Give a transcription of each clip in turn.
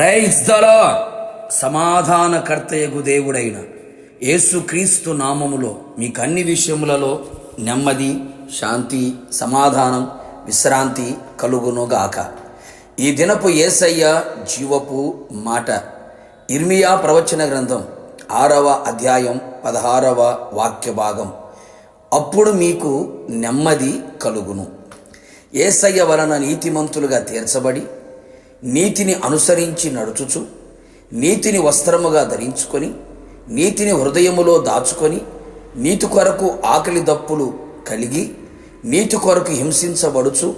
Praise the lord. సమాధానకర్తయగు దేవుడైన యేసుక్రీస్తు నామములో మీకు అన్ని విషయములలో నెమ్మది, శాంతి, సమాధానం, విశ్రాంతి కలుగునుగాక. ఈ దినపు యేసయ్య జీవపు మాట ఇర్మియా ప్రవచన గ్రంథం 6వ అధ్యాయం 16వ వాక్య భాగం. అప్పుడు మీకు నెమ్మది కలుగును. యేసయ్య వలన నీతిమంతులుగా తీర్చబడి నీతిని అనుసరించి నడుచుచు నీతిని వస్త్రముగా ధరించుకొని నీతిని హృదయములో దాచుకొని నీతి కొరకు ఆకలి దప్పులు కలిగి నీతి కొరకు హింసించబడుచు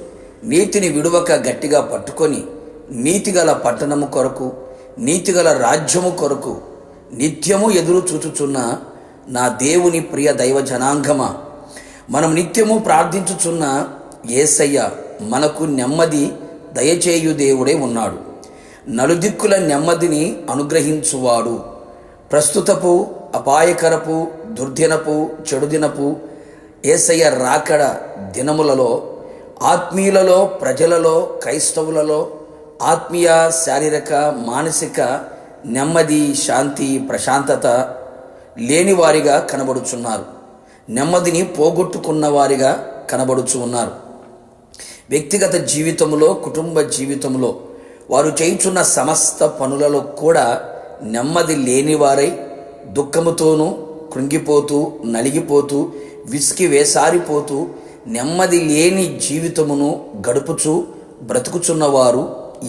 నీతిని విడువక గట్టిగా పట్టుకొని నీతిగల పట్టణము కొరకు నీతిగల రాజ్యము కొరకు నిత్యము ఎదురు చూచుచున్న నా దేవుని ప్రియ దైవ జనాంగమా, మనం నిత్యము ప్రార్థించుచున్న యేసయ్య మనకు నెమ్మది దయచేయు దేవుడే ఉన్నాడు. నలుదిక్కుల నెమ్మదిని అనుగ్రహించువాడు. ప్రస్తుతపు అపాయకరపు దుర్దినపు చెడుదినపు యేసయ్య రాకడ దినములలో ఆత్మీయులలో, ప్రజలలో, క్రైస్తవులలో ఆత్మీయ, శారీరక, మానసిక నెమ్మది, శాంతి, ప్రశాంతత లేని వారిగా కనబడుచున్నారు. నెమ్మదిని పోగొట్టుకున్న వారిగా కనబడుచు ఉన్నారు. వ్యక్తిగత జీవితంలో, కుటుంబ జీవితంలో వారు చేయుచున్న సమస్త పనులలో కూడా నెమ్మది లేనివారై దుఃఖముతోనూ కృంగిపోతూ, నలిగిపోతూ, విసికి వేసారిపోతూ నెమ్మది లేని జీవితమును గడుపుచూ బ్రతుకుచున్నవారు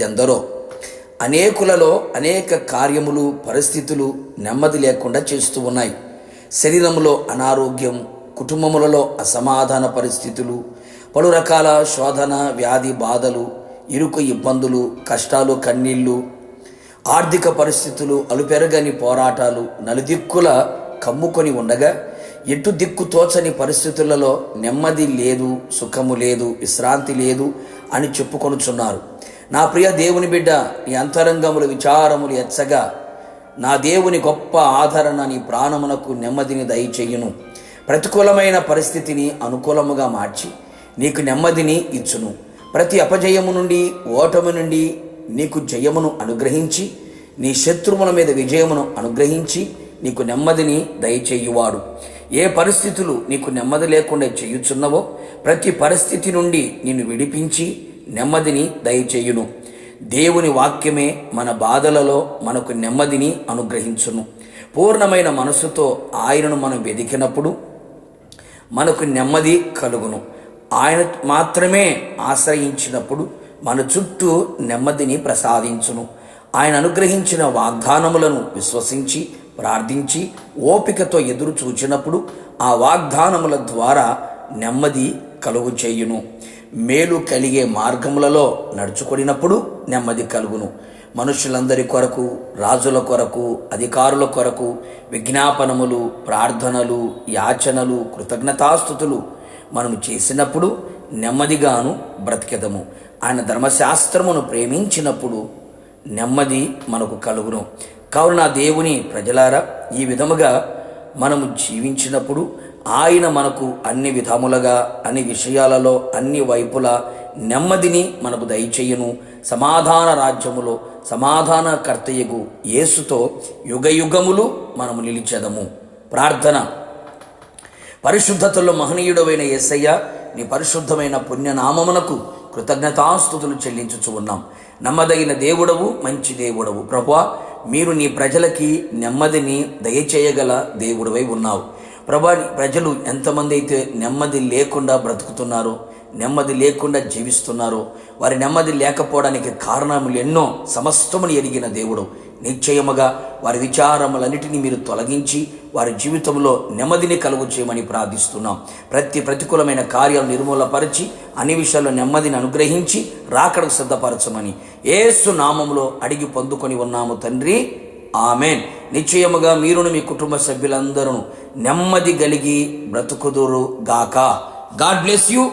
ఎందరో. అనేకులలో అనేక కార్యములు, పరిస్థితులు నెమ్మది లేకుండా చేస్తూ ఉన్నాయి. శరీరంలో అనారోగ్యం, కుటుంబములలో అసమాధాన పరిస్థితులు, పలు రకాల శోధన, వ్యాధి బాధలు, ఇరుకు ఇబ్బందులు, కష్టాలు, కన్నీళ్ళు, ఆర్థిక పరిస్థితులు, అలుపెరగని పోరాటాలు నలుదిక్కుల కమ్ముకొని ఉండగా ఎటు దిక్కు తోచని పరిస్థితులలో నెమ్మది లేదు, సుఖము లేదు, విశ్రాంతి లేదు అని చెప్పుకొనుచున్నారు. నా ప్రియ దేవుని బిడ్డ, నీ అంతరంగములు విచారములు ఎచ్చగా నా దేవుని గొప్ప ఆదరణ నీ ప్రాణమునకు నెమ్మదిని దయచేయును. ప్రతికూలమైన పరిస్థితిని అనుకూలముగా మార్చి నీకు నెమ్మదిని ఇచ్చును. ప్రతి అపజయము నుండి, ఓటమి నుండి నీకు జయమును అనుగ్రహించి నీ శత్రువుల మీద విజయమును అనుగ్రహించి నీకు నెమ్మదిని దయచేయువాడు. ఏ పరిస్థితులు నీకు నెమ్మది లేకుండా చేయుచున్నవో ప్రతి పరిస్థితి నుండి నిన్ను విడిపించి నెమ్మదిని దయచేయును. దేవుని వాక్యమే మన బాధలలో మనకు నెమ్మదిని అనుగ్రహించును. పూర్ణమైన మనసుతో ఆయనను మనం వెదికినప్పుడు మనకు నెమ్మది కలుగును. ఆయన మాత్రమే ఆశ్రయించినప్పుడు మన చుట్టూ నెమ్మదిని ప్రసాదించును. ఆయన అనుగ్రహించిన వాగ్దానములను విశ్వసించి ప్రార్థించి ఓపికతో ఎదురు చూచినప్పుడు ఆ వాగ్దానముల ద్వారా నెమ్మది కలుగు చేయును. మేలు కలిగే మార్గములలో నడుచుకొనినప్పుడు నెమ్మది కలుగును. మనుషులందరి కొరకు, రాజుల కొరకు, అధికారుల కొరకు విజ్ఞాపనములు, ప్రార్థనలు, యాచనలు, కృతజ్ఞతాస్తుతులు మనము చేసినప్పుడు నెమ్మదిగాను బ్రతికెదము. ఆయన ధర్మశాస్త్రమును ప్రేమించినప్పుడు నెమ్మది మనకు కలుగును. కావున నా దేవుని ప్రజలారా, ఈ విధముగా మనము జీవించినప్పుడు ఆయన మనకు అన్ని విధములుగా, అన్ని విషయాలలో, అన్ని వైపులా నెమ్మదిని మనకు దయచేయును. సమాధాన రాజ్యములో సమాధానకర్తయగు యేసుతో యుగయుగములు మనము నిలిచెదము. ప్రార్థన. పరిశుద్ధతలో మహనీయుడవైన యేసయ్య, నీ పరిశుద్ధమైన పుణ్యనామమునకు కృతజ్ఞతాస్తుతులు చెల్లించుచు ఉన్నాం. నమ్మదగిన దేవుడవు, మంచి దేవుడవు ప్రభువా, మీరు నీ ప్రజలకి నెమ్మదిని దయచేయగల దేవుడివై ఉన్నావు ప్రభా. ప్రజలు ఎంతమంది అయితే నెమ్మది లేకుండా బ్రతుకుతున్నారో, నెమ్మది లేకుండా జీవిస్తున్నారో, వారి నెమ్మది లేకపోవడానికి కారణములు ఎన్నో సమస్తమును ఎరిగిన దేవుడు. నిశ్చయముగా వారి విచారములన్నిటినీ మీరు తొలగించి వారి జీవితంలో నెమ్మదిని కలుగు చేయమని ప్రార్థిస్తున్నాం. ప్రతికూలమైన కార్యాలు నిర్మూలపరిచి అన్ని విషయాల్లో నెమ్మదిని అనుగ్రహించి రాకడకు సిద్ధపరచమని యేసు నామములో అడిగి పొందుకొని ఉన్నాము తండ్రి, ఆమెన్. నిశ్చయముగా మీరును మీ కుటుంబ సభ్యులందరూ నెమ్మది కలిగి బ్రతుకుదురు గాక. God bless you.